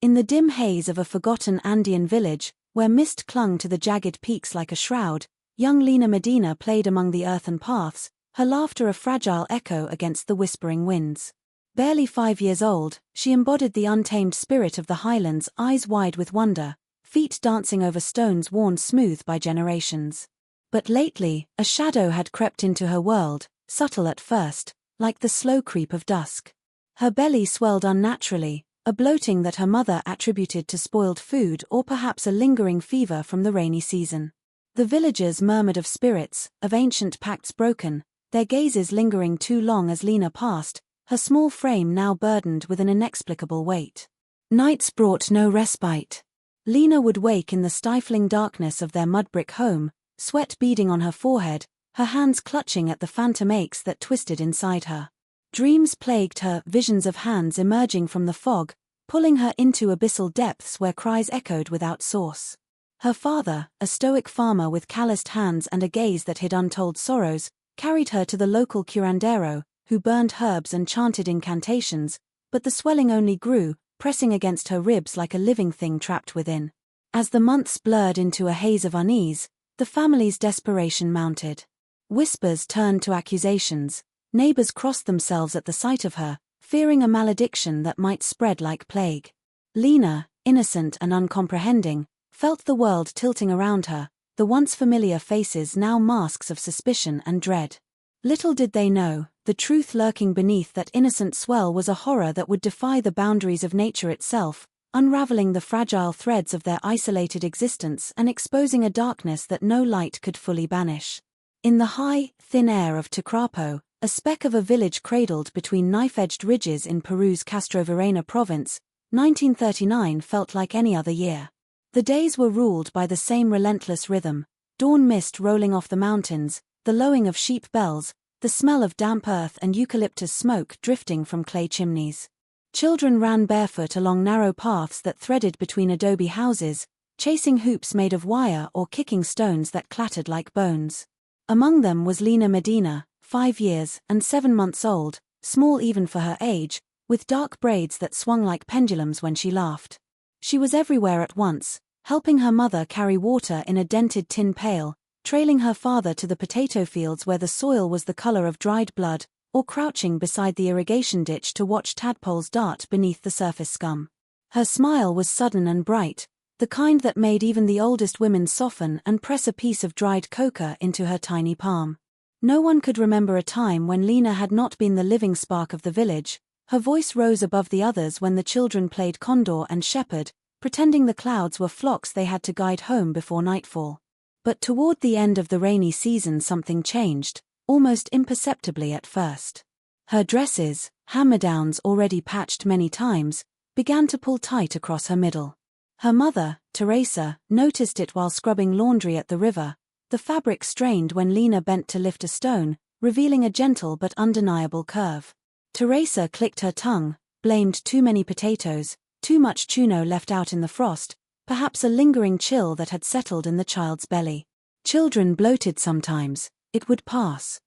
In the dim haze of a forgotten Andean village, where mist clung to the jagged peaks like a shroud, young Lina Medina played among the earthen paths, her laughter a fragile echo against the whispering winds. Barely 5 years old, she embodied the untamed spirit of the highlands, eyes wide with wonder, feet dancing over stones worn smooth by generations. But lately, a shadow had crept into her world, subtle at first, like the slow creep of dusk. Her belly swelled unnaturally, a bloating that her mother attributed to spoiled food or perhaps a lingering fever from the rainy season. The villagers murmured of spirits, of ancient pacts broken, their gazes lingering too long as Lina passed, her small frame now burdened with an inexplicable weight. Nights brought no respite. Lina would wake in the stifling darkness of their mud-brick home, sweat beading on her forehead, her hands clutching at the phantom aches that twisted inside her. Dreams plagued her, visions of hands emerging from the fog, pulling her into abyssal depths where cries echoed without source. Her father, a stoic farmer with calloused hands and a gaze that hid untold sorrows, carried her to the local curandero, who burned herbs and chanted incantations, but the swelling only grew, pressing against her ribs like a living thing trapped within. As the months blurred into a haze of unease, the family's desperation mounted. Whispers turned to accusations, neighbors crossed themselves at the sight of her, fearing a malediction that might spread like plague. Lina, innocent and uncomprehending, felt the world tilting around her, the once familiar faces now masks of suspicion and dread. Little did they know, the truth lurking beneath that innocent swell was a horror that would defy the boundaries of nature itself, unraveling the fragile threads of their isolated existence and exposing a darkness that no light could fully banish. In the high, thin air of Tucrapo, a speck of a village cradled between knife-edged ridges in Peru's Castrovirreyna province, 1939 felt like any other year. The days were ruled by the same relentless rhythm, dawn mist rolling off the mountains, the lowing of sheep bells, the smell of damp earth and eucalyptus smoke drifting from clay chimneys. Children ran barefoot along narrow paths that threaded between adobe houses, chasing hoops made of wire or kicking stones that clattered like bones. Among them was Lina Medina, 5 years and 7 months old, small even for her age, with dark braids that swung like pendulums when she laughed. She was everywhere at once, helping her mother carry water in a dented tin pail, trailing her father to the potato fields where the soil was the color of dried blood, or crouching beside the irrigation ditch to watch tadpoles dart beneath the surface scum. Her smile was sudden and bright, the kind that made even the oldest women soften and press a piece of dried coca into her tiny palm. No one could remember a time when Lina had not been the living spark of the village. Her voice rose above the others when the children played condor and shepherd, pretending the clouds were flocks they had to guide home before nightfall. But toward the end of the rainy season something changed, almost imperceptibly at first. Her dresses, hand-me-downs already patched many times, began to pull tight across her middle. Her mother, Teresa, noticed it while scrubbing laundry at the river. The fabric strained when Lina bent to lift a stone, revealing a gentle but undeniable curve. Teresa clicked her tongue, blamed too many potatoes, too much chuno left out in the frost, perhaps a lingering chill that had settled in the child's belly. Children bloated sometimes, it would pass.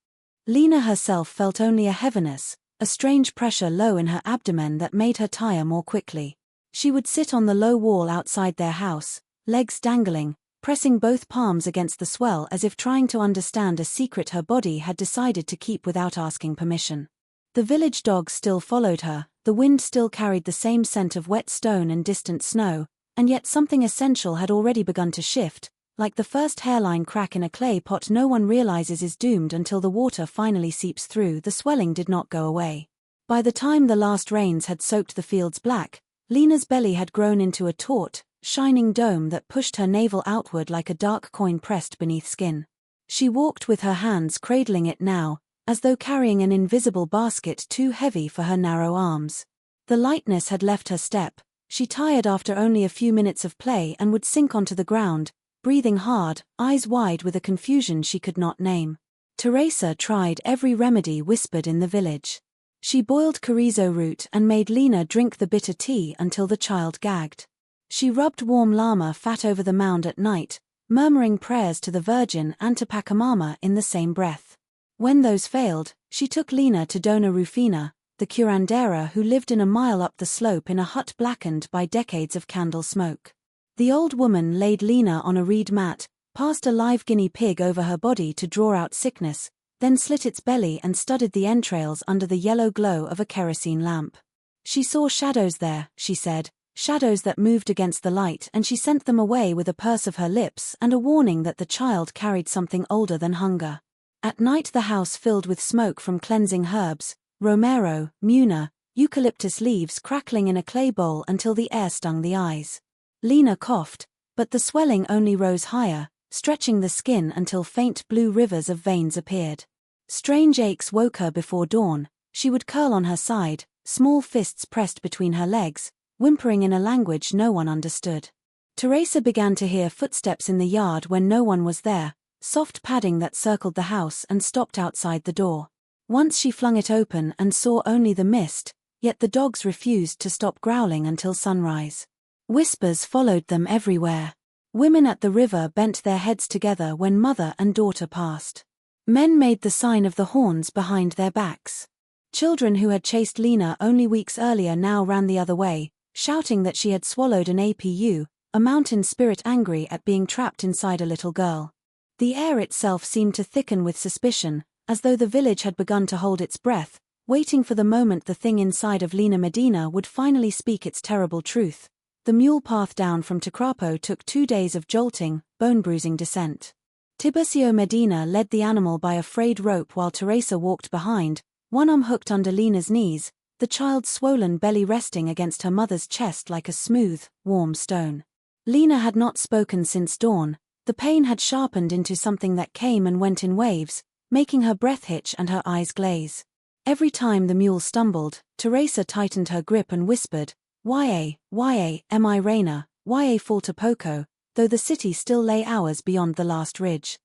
Lina herself felt only a heaviness, a strange pressure low in her abdomen that made her tire more quickly. She would sit on the low wall outside their house, legs dangling, pressing both palms against the swell as if trying to understand a secret her body had decided to keep without asking permission. The village dogs still followed her, the wind still carried the same scent of wet stone and distant snow, and yet something essential had already begun to shift, like the first hairline crack in a clay pot no one realizes is doomed until the water finally seeps through. The swelling did not go away. By the time the last rains had soaked the fields black, Lina's belly had grown into a taut, shining dome that pushed her navel outward like a dark coin pressed beneath skin. She walked with her hands cradling it now, as though carrying an invisible basket too heavy for her narrow arms. The lightness had left her step. She tired after only a few minutes of play and would sink onto the ground, breathing hard, eyes wide with a confusion she could not name. Teresa tried every remedy whispered in the village. She boiled chorizo root and made Lina drink the bitter tea until the child gagged. She rubbed warm llama fat over the mound at night, murmuring prayers to the Virgin and to Pachamama in the same breath. When those failed, she took Lina to Dona Rufina, the curandera who lived in a mile up the slope in a hut blackened by decades of candle smoke. The old woman laid Lina on a reed mat, passed a live guinea pig over her body to draw out sickness, then slit its belly and studied the entrails under the yellow glow of a kerosene lamp. She saw shadows there, she said, shadows that moved against the light, and she sent them away with a purse of her lips and a warning that the child carried something older than hunger. At night the house filled with smoke from cleansing herbs, romero, muna, eucalyptus leaves crackling in a clay bowl until the air stung the eyes. Lina coughed, but the swelling only rose higher, stretching the skin until faint blue rivers of veins appeared. Strange aches woke her before dawn. She would curl on her side, small fists pressed between her legs, whimpering in a language no one understood. Teresa began to hear footsteps in the yard when no one was there, soft padding that circled the house and stopped outside the door. Once she flung it open and saw only the mist, yet the dogs refused to stop growling until sunrise. Whispers followed them everywhere. Women at the river bent their heads together when mother and daughter passed. Men made the sign of the horns behind their backs. Children who had chased Lina only weeks earlier now ran the other way, shouting that she had swallowed an APU, a mountain spirit angry at being trapped inside a little girl. The air itself seemed to thicken with suspicion, as though the village had begun to hold its breath, waiting for the moment the thing inside of Lina Medina would finally speak its terrible truth. The mule path down from Tecrapo took 2 days of jolting, bone-bruising descent. Tiburcio Medina led the animal by a frayed rope while Teresa walked behind, one arm hooked under Lina's knees, the child's swollen belly resting against her mother's chest like a smooth, warm stone. Lina had not spoken since dawn. The pain had sharpened into something that came and went in waves, making her breath hitch and her eyes glaze. Every time the mule stumbled, Teresa tightened her grip and whispered, "Ya mi reina, ya falta poco," though the city still lay hours beyond the last ridge.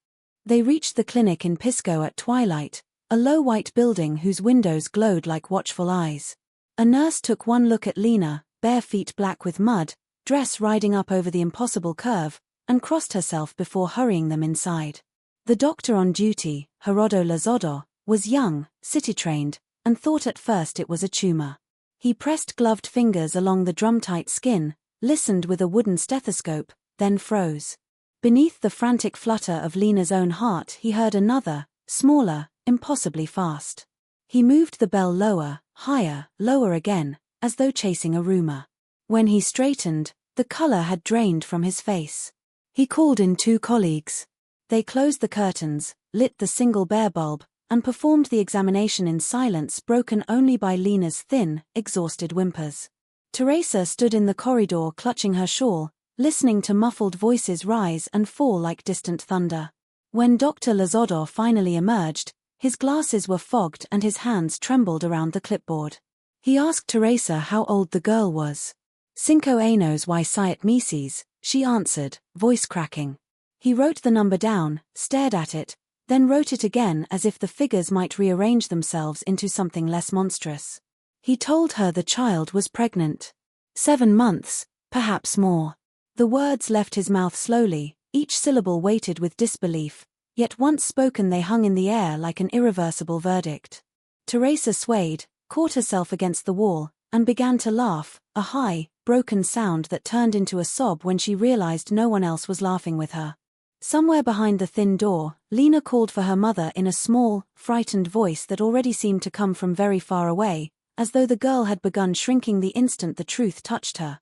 They reached the clinic in Pisco at twilight, a low white building whose windows glowed like watchful eyes. A nurse took one look at Lina, bare feet black with mud, dress riding up over the impossible curve, and crossed herself before hurrying them inside. The doctor on duty, Gerardo Lazodo, was young, city-trained, and thought at first it was a tumor. He pressed gloved fingers along the drum-tight skin, listened with a wooden stethoscope, then froze. Beneath the frantic flutter of Lina's own heart he heard another, smaller, impossibly fast. He moved the bell lower, higher, lower again, as though chasing a rumor. When he straightened, the color had drained from his face. He called in 2 colleagues. They closed the curtains, lit the single bare bulb, and performed the examination in silence broken only by Lina's thin, exhausted whimpers. Teresa stood in the corridor clutching her shawl, listening to muffled voices rise and fall like distant thunder. When Dr. Lazodo finally emerged, his glasses were fogged and his hands trembled around the clipboard. He asked Teresa how old the girl was. "Cinco años y 7 meses," she answered, voice cracking. He wrote the number down, stared at it, then wrote it again as if the figures might rearrange themselves into something less monstrous. He told her the child was pregnant. 7 months, perhaps more. The words left his mouth slowly, each syllable weighted with disbelief, yet once spoken they hung in the air like an irreversible verdict. Teresa swayed, caught herself against the wall, and began to laugh, a high, broken sound that turned into a sob when she realized no one else was laughing with her. Somewhere behind the thin door, Lina called for her mother in a small, frightened voice that already seemed to come from very far away, as though the girl had begun shrinking the instant the truth touched her.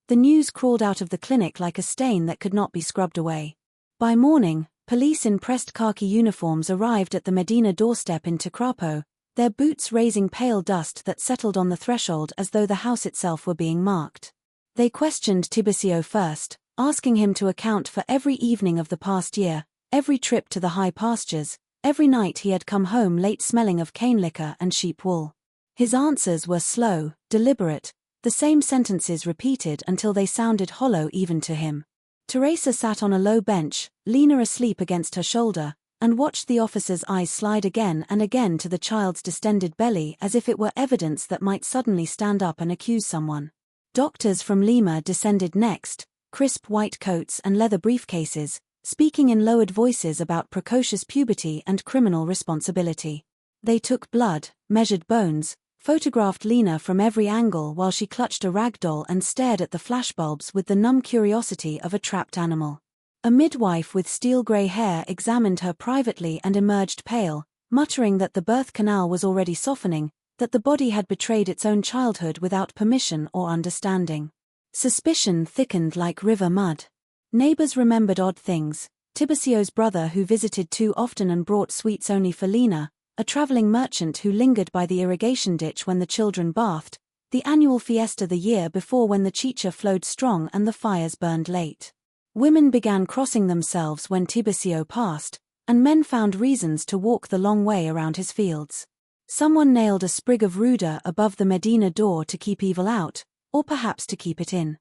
The news crawled out of the clinic like a stain that could not be scrubbed away. By morning, police in pressed khaki uniforms arrived at the Medina doorstep in Tecrapo, their boots raising pale dust that settled on the threshold as though the house itself were being marked. They questioned Tiburcio first, asking him to account for every evening of the past year, every trip to the high pastures, every night he had come home late smelling of cane liquor and sheep wool. His answers were slow, deliberate, the same sentences repeated until they sounded hollow even to him. Teresa sat on a low bench, Lina asleep against her shoulder, and watched the officer's eyes slide again and again to the child's distended belly as if it were evidence that might suddenly stand up and accuse someone. Doctors from Lima descended next, crisp white coats and leather briefcases, speaking in lowered voices about precocious puberty and criminal responsibility. They took blood, measured bones, photographed Lina from every angle while she clutched a rag doll and stared at the flashbulbs with the numb curiosity of a trapped animal. A midwife with steel-grey hair examined her privately and emerged pale, muttering that the birth canal was already softening, that the body had betrayed its own childhood without permission or understanding. Suspicion thickened like river mud. Neighbors remembered odd things: Tiburcio's brother who visited too often and brought sweets only for Lina, a traveling merchant who lingered by the irrigation ditch when the children bathed, the annual fiesta the year before when the chicha flowed strong and the fires burned late. Women began crossing themselves when Tiburcio passed, and men found reasons to walk the long way around his fields. Someone nailed a sprig of ruda above the Medina door to keep evil out, or perhaps to keep it in.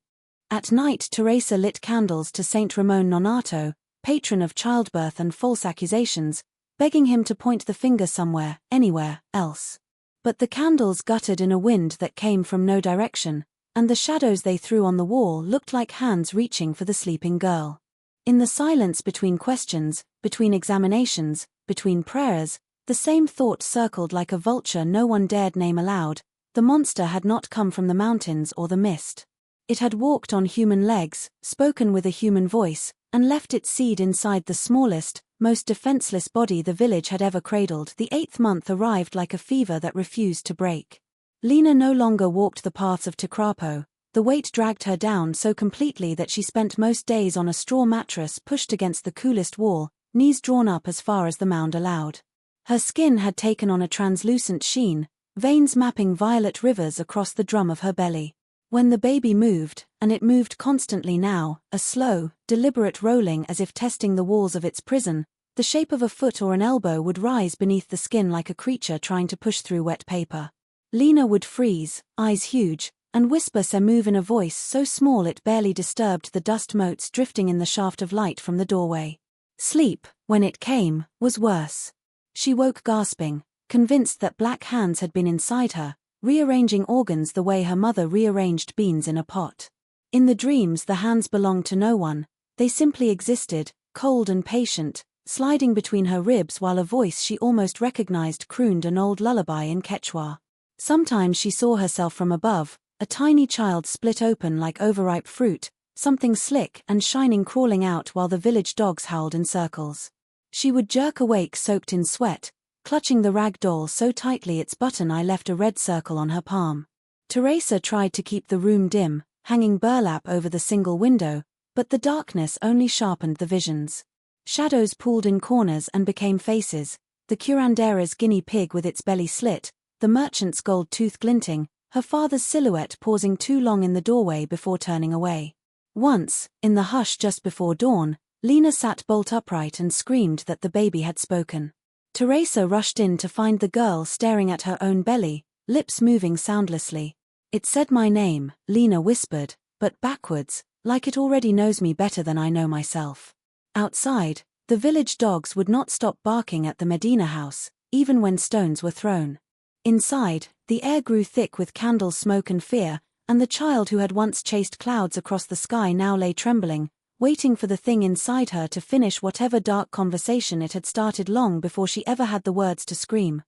At night Teresa lit candles to Saint Ramon Nonato, patron of childbirth and false accusations, begging him to point the finger somewhere, anywhere, else. But the candles guttered in a wind that came from no direction, and the shadows they threw on the wall looked like hands reaching for the sleeping girl. In the silence between questions, between examinations, between prayers, the same thought circled like a vulture no one dared name aloud: the monster had not come from the mountains or the mist. It had walked on human legs, spoken with a human voice, and left its seed inside the smallest, most defenseless body the village had ever cradled. The 8th month arrived like a fever that refused to break. Lina no longer walked the paths of Ticrapo. The weight dragged her down so completely that she spent most days on a straw mattress pushed against the coolest wall, knees drawn up as far as the mound allowed. Her skin had taken on a translucent sheen, veins mapping violet rivers across the drum of her belly. When the baby moved, and it moved constantly now, a slow, deliberate rolling as if testing the walls of its prison, the shape of a foot or an elbow would rise beneath the skin like a creature trying to push through wet paper. Lina would freeze, eyes huge, and whisper some move in a voice so small it barely disturbed the dust motes drifting in the shaft of light from the doorway. Sleep, when it came, was worse. She woke gasping, convinced that black hands had been inside her, rearranging organs the way her mother rearranged beans in a pot. In the dreams the hands belonged to no one, they simply existed, cold and patient, sliding between her ribs while a voice she almost recognized crooned an old lullaby in Quechua. Sometimes she saw herself from above, a tiny child split open like overripe fruit, something slick and shining crawling out while the village dogs howled in circles. She would jerk awake soaked in sweat, clutching the rag doll so tightly its button eye left a red circle on her palm. Teresa tried to keep the room dim, hanging burlap over the single window, but the darkness only sharpened the visions. Shadows pooled in corners and became faces: the curandera's guinea pig with its belly slit, the merchant's gold tooth glinting, her father's silhouette pausing too long in the doorway before turning away. Once, in the hush just before dawn, Lina sat bolt upright and screamed that the baby had spoken. Teresa rushed in to find the girl staring at her own belly, lips moving soundlessly. "It said my name," Lina whispered, "but backwards, like it already knows me better than I know myself." Outside, the village dogs would not stop barking at the Medina house, even when stones were thrown. Inside, the air grew thick with candle smoke and fear, and the child who had once chased clouds across the sky now lay trembling, waiting for the thing inside her to finish whatever dark conversation it had started long before she ever had the words to scream.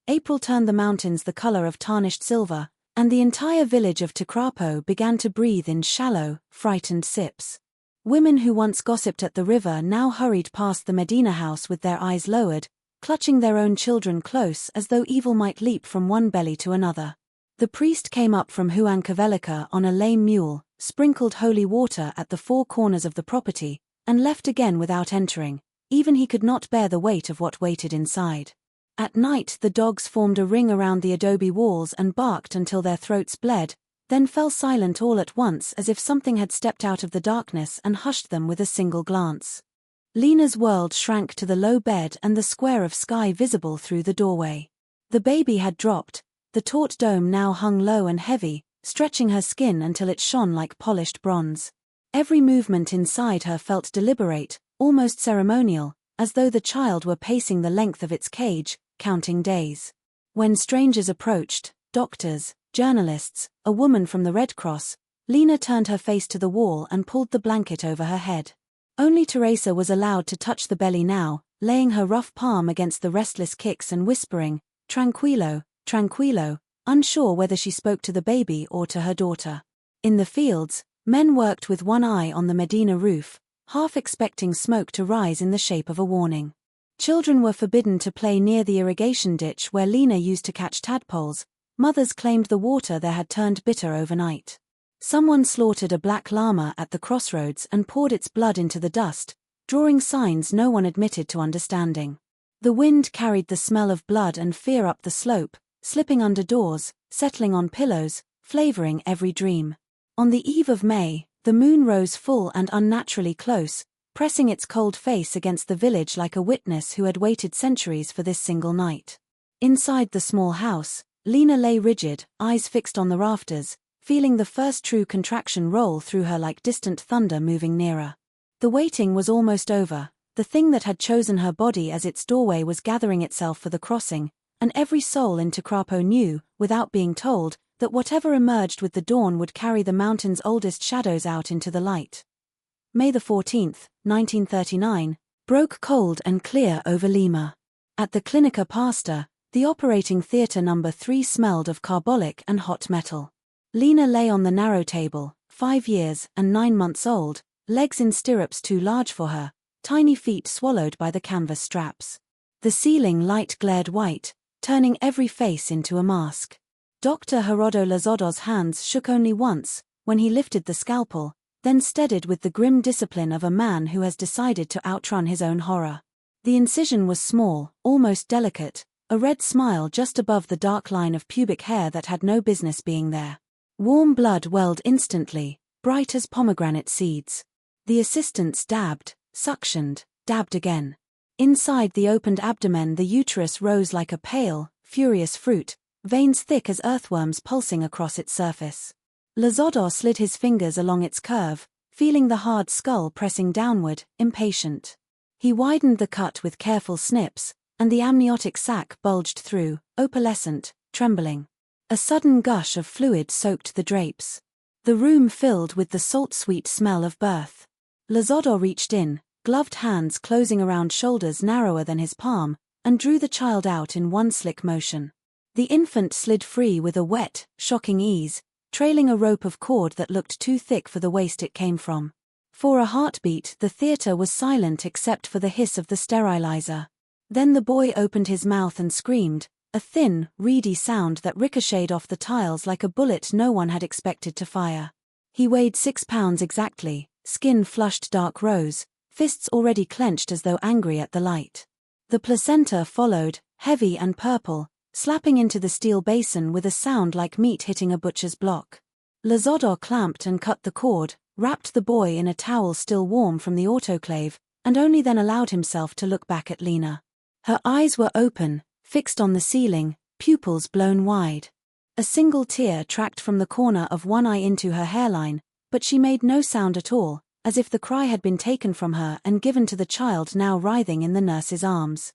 April turned the mountains the color of tarnished silver, and the entire village of Ticrapo began to breathe in shallow, frightened sips. Women who once gossiped at the river now hurried past the Medina house with their eyes lowered, clutching their own children close as though evil might leap from one belly to another. The priest came up from Huancavelica on a lame mule, sprinkled holy water at the four corners of the property, and left again without entering. Even he could not bear the weight of what waited inside. At night the dogs formed a ring around the adobe walls and barked until their throats bled, then fell silent all at once as if something had stepped out of the darkness and hushed them with a single glance. Lina's world shrank to the low bed and the square of sky visible through the doorway. The baby had dropped, the taut dome now hung low and heavy, stretching her skin until it shone like polished bronze. Every movement inside her felt deliberate, almost ceremonial, as though the child were pacing the length of its cage, counting days. When strangers approached, doctors, journalists, a woman from the Red Cross, Lina turned her face to the wall and pulled the blanket over her head. Only Teresa was allowed to touch the belly now, laying her rough palm against the restless kicks and whispering, "Tranquilo, tranquilo," unsure whether she spoke to the baby or to her daughter. In the fields, men worked with one eye on the Medina roof, half expecting smoke to rise in the shape of a warning. Children were forbidden to play near the irrigation ditch where Lina used to catch tadpoles. Mothers claimed the water there had turned bitter overnight. Someone slaughtered a black llama at the crossroads and poured its blood into the dust, drawing signs no one admitted to understanding. The wind carried the smell of blood and fear up the slope, slipping under doors, settling on pillows, flavoring every dream. On the eve of May, the moon rose full and unnaturally close, pressing its cold face against the village like a witness who had waited centuries for this single night. Inside the small house, Lina lay rigid, eyes fixed on the rafters, feeling the first true contraction roll through her like distant thunder moving nearer. The waiting was almost over. The thing that had chosen her body as its doorway was gathering itself for the crossing, and every soul in Tecrapo knew, without being told, that whatever emerged with the dawn would carry the mountain's oldest shadows out into the light. May 14, 1939, broke cold and clear over Lima. At the Clinica Pasteur, the operating theatre number 3 smelled of carbolic and hot metal. Lina lay on the narrow table, 5 years and 9 months old, legs in stirrups too large for her, tiny feet swallowed by the canvas straps. The ceiling light glared white, turning every face into a mask. Dr. Gerardo Lazodo's hands shook only once, when he lifted the scalpel, then steadied with the grim discipline of a man who has decided to outrun his own horror. The incision was small, almost delicate, a red smile just above the dark line of pubic hair that had no business being there. Warm blood welled instantly, bright as pomegranate seeds. The assistants dabbed, suctioned, dabbed again. Inside the opened abdomen the uterus rose like a pale, furious fruit, veins thick as earthworms pulsing across its surface. Lazodo slid his fingers along its curve, feeling the hard skull pressing downward, impatient. He widened the cut with careful snips, and the amniotic sac bulged through, opalescent, trembling. A sudden gush of fluid soaked the drapes. The room filled with the salt-sweet smell of birth. Lazodo reached in, gloved hands closing around shoulders narrower than his palm, and drew the child out in one slick motion. The infant slid free with a wet, shocking ease, trailing a rope of cord that looked too thick for the waist it came from. For a heartbeat the theatre was silent except for the hiss of the sterilizer. Then the boy opened his mouth and screamed, a thin, reedy sound that ricocheted off the tiles like a bullet no one had expected to fire. He weighed 6 pounds exactly, skin flushed dark rose, fists already clenched as though angry at the light. The placenta followed, heavy and purple, slapping into the steel basin with a sound like meat hitting a butcher's block. Lazodo clamped and cut the cord, wrapped the boy in a towel still warm from the autoclave, and only then allowed himself to look back at Lina. Her eyes were open, fixed on the ceiling, pupils blown wide. A single tear tracked from the corner of one eye into her hairline, but she made no sound at all, as if the cry had been taken from her and given to the child now writhing in the nurse's arms.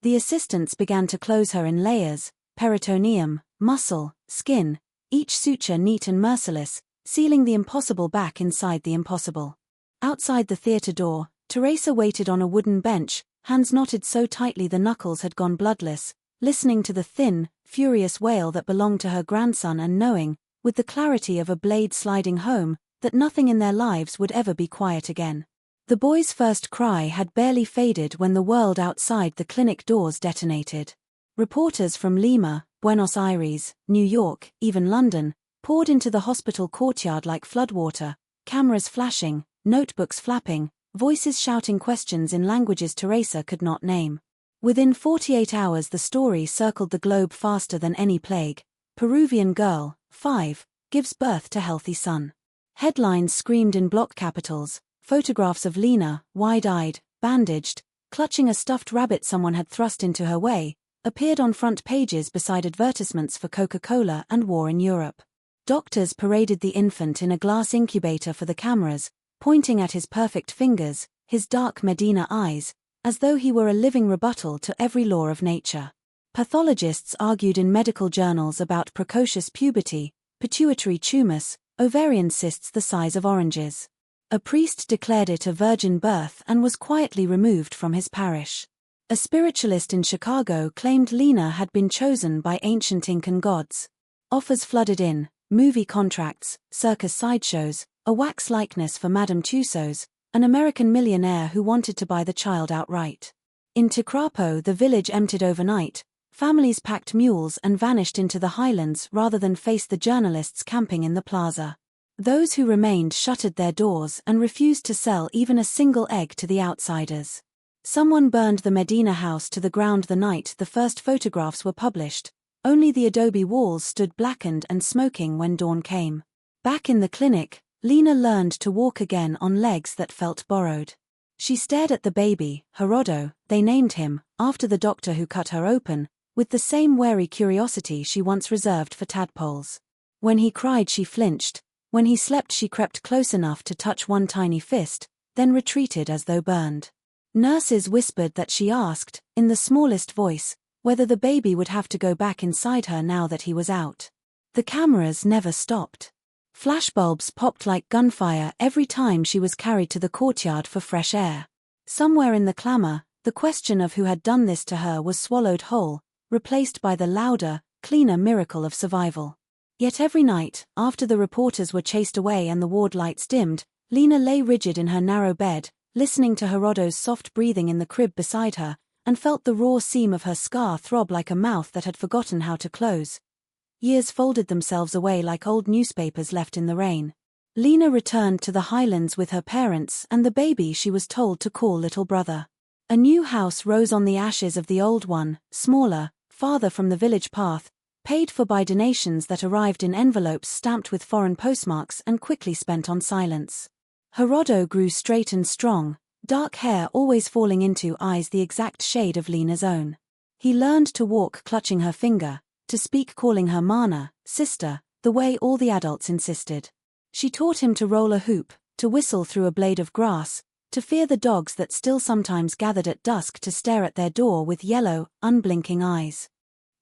The assistants began to close her in layers, peritoneum, muscle, skin, each suture neat and merciless, sealing the impossible back inside the impossible. Outside the theatre door, Teresa waited on a wooden bench, hands knotted so tightly the knuckles had gone bloodless, listening to the thin, furious wail that belonged to her grandson and knowing, with the clarity of a blade sliding home, that nothing in their lives would ever be quiet again. The boy's first cry had barely faded when the world outside the clinic doors detonated. Reporters from Lima, Buenos Aires, New York, even London, poured into the hospital courtyard like floodwater, cameras flashing, notebooks flapping, voices shouting questions in languages Teresa could not name. Within 48 hours the story circled the globe faster than any plague. Peruvian girl, 5, gives birth to healthy son. Headlines screamed in block capitals, photographs of Lina, wide-eyed, bandaged, clutching a stuffed rabbit someone had thrust into her way, appeared on front pages beside advertisements for Coca-Cola and war in Europe. Doctors paraded the infant in a glass incubator for the cameras, pointing at his perfect fingers, his dark Medina eyes, as though he were a living rebuttal to every law of nature. Pathologists argued in medical journals about precocious puberty, pituitary tumors, ovarian cysts the size of oranges. A priest declared it a virgin birth and was quietly removed from his parish. A spiritualist in Chicago claimed Lina had been chosen by ancient Incan gods. Offers flooded in, movie contracts, circus sideshows, a wax likeness for Madame Tussauds, an American millionaire who wanted to buy the child outright. In Ticrapo, the village emptied overnight. Families packed mules and vanished into the highlands rather than face the journalists camping in the plaza. Those who remained shuttered their doors and refused to sell even a single egg to the outsiders. Someone burned the Medina house to the ground the night the first photographs were published. Only the adobe walls stood blackened and smoking when dawn came. Back in the clinic, Lina learned to walk again on legs that felt borrowed. She stared at the baby, Herodo, they named him, after the doctor who cut her open, with the same wary curiosity she once reserved for tadpoles. When he cried she flinched, when he slept she crept close enough to touch one tiny fist, then retreated as though burned. Nurses whispered that she asked, in the smallest voice, whether the baby would have to go back inside her now that he was out. The cameras never stopped. Flashbulbs popped like gunfire every time she was carried to the courtyard for fresh air. Somewhere in the clamor, the question of who had done this to her was swallowed whole, replaced by the louder, cleaner miracle of survival. Yet every night, after the reporters were chased away and the ward lights dimmed, Lina lay rigid in her narrow bed, listening to Herodo's soft breathing in the crib beside her, and felt the raw seam of her scar throb like a mouth that had forgotten how to close. Years folded themselves away like old newspapers left in the rain. Lina returned to the highlands with her parents and the baby she was told to call little brother. A new house rose on the ashes of the old one, smaller, farther from the village path, paid for by donations that arrived in envelopes stamped with foreign postmarks and quickly spent on silence. Herodo grew straight and strong, dark hair always falling into eyes the exact shade of Lina's own. He learned to walk clutching her finger, to speak calling her Mana, sister, the way all the adults insisted. She taught him to roll a hoop, to whistle through a blade of grass, to fear the dogs that still sometimes gathered at dusk to stare at their door with yellow, unblinking eyes.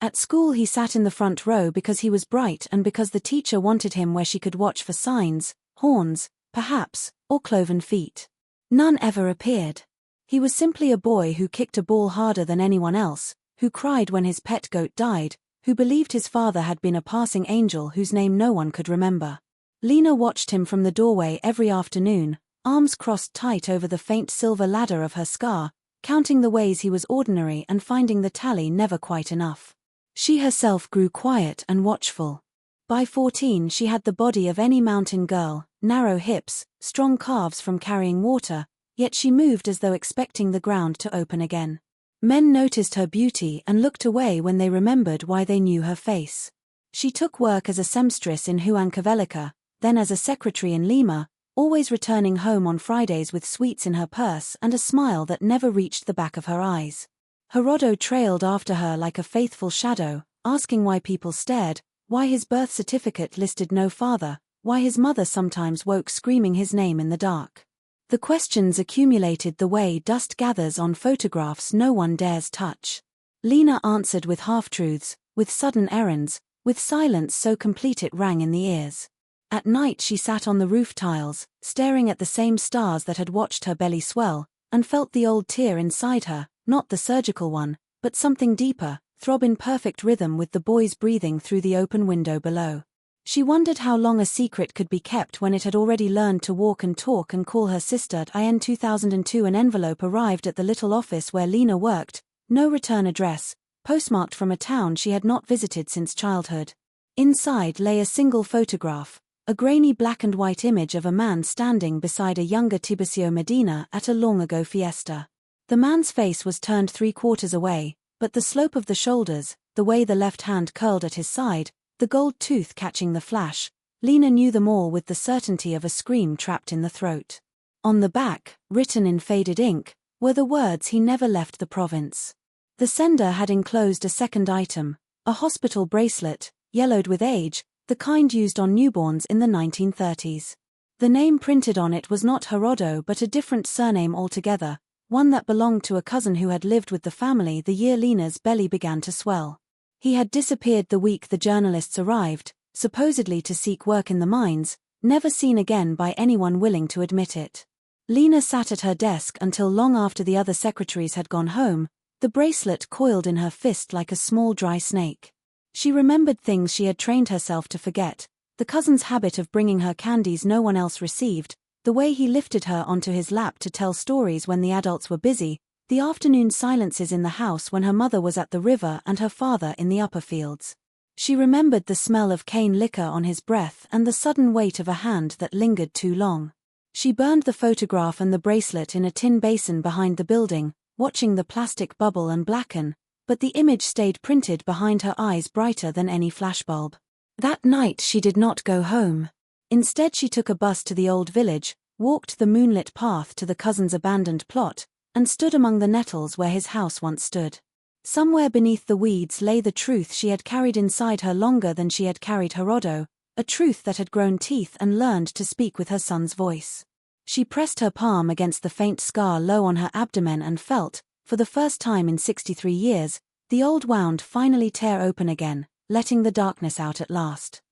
At school he sat in the front row because he was bright and because the teacher wanted him where she could watch for signs, horns, perhaps, or cloven feet. None ever appeared. He was simply a boy who kicked a ball harder than anyone else, who cried when his pet goat died, who believed his father had been a passing angel whose name no one could remember. Lina watched him from the doorway every afternoon, arms crossed tight over the faint silver ladder of her scar, counting the ways he was ordinary and finding the tally never quite enough. She herself grew quiet and watchful. By 14 she had the body of any mountain girl, narrow hips, strong calves from carrying water, yet she moved as though expecting the ground to open again. Men noticed her beauty and looked away when they remembered why they knew her face. She took work as a seamstress in Huancavelica, then as a secretary in Lima, always returning home on Fridays with sweets in her purse and a smile that never reached the back of her eyes. Herodo trailed after her like a faithful shadow, asking why people stared, why his birth certificate listed no father, why his mother sometimes woke screaming his name in the dark. The questions accumulated the way dust gathers on photographs no one dares touch. Lina answered with half-truths, with sudden errands, with silence so complete it rang in the ears. At night she sat on the roof tiles, staring at the same stars that had watched her belly swell, and felt the old tear inside her, not the surgical one, but something deeper, throb in perfect rhythm with the boys breathing through the open window below. She wondered how long a secret could be kept when it had already learned to walk and talk and call her sister. In 2002 an envelope arrived at the little office where Lina worked, no return address, postmarked from a town she had not visited since childhood. Inside lay a single photograph, a grainy black and white image of a man standing beside a younger Lina Medina at a long-ago fiesta. The man's face was turned 3/4 away, but the slope of the shoulders, the way the left hand curled at his side, the gold tooth catching the flash, Lina knew them all with the certainty of a scream trapped in the throat. On the back, written in faded ink, were the words he never left the province. The sender had enclosed a second item, a hospital bracelet, yellowed with age, the kind used on newborns in the 1930s. The name printed on it was not Herodo but a different surname altogether, one that belonged to a cousin who had lived with the family the year Lina's belly began to swell. He had disappeared the week the journalists arrived, supposedly to seek work in the mines, never seen again by anyone willing to admit it. Lina sat at her desk until long after the other secretaries had gone home, the bracelet coiled in her fist like a small dry snake. She remembered things she had trained herself to forget, the cousin's habit of bringing her candies no one else received, the way he lifted her onto his lap to tell stories when the adults were busy, the afternoon silences in the house when her mother was at the river and her father in the upper fields. She remembered the smell of cane liquor on his breath and the sudden weight of a hand that lingered too long. She burned the photograph and the bracelet in a tin basin behind the building, watching the plastic bubble and blacken, but the image stayed printed behind her eyes brighter than any flashbulb. That night she did not go home. Instead she took a bus to the old village, walked the moonlit path to the cousin's abandoned plot, and stood among the nettles where his house once stood. Somewhere beneath the weeds lay the truth she had carried inside her longer than she had carried Herodo, a truth that had grown teeth and learned to speak with her son's voice. She pressed her palm against the faint scar low on her abdomen and felt, for the first time in 63 years, the old wound finally tear open again, letting the darkness out at last.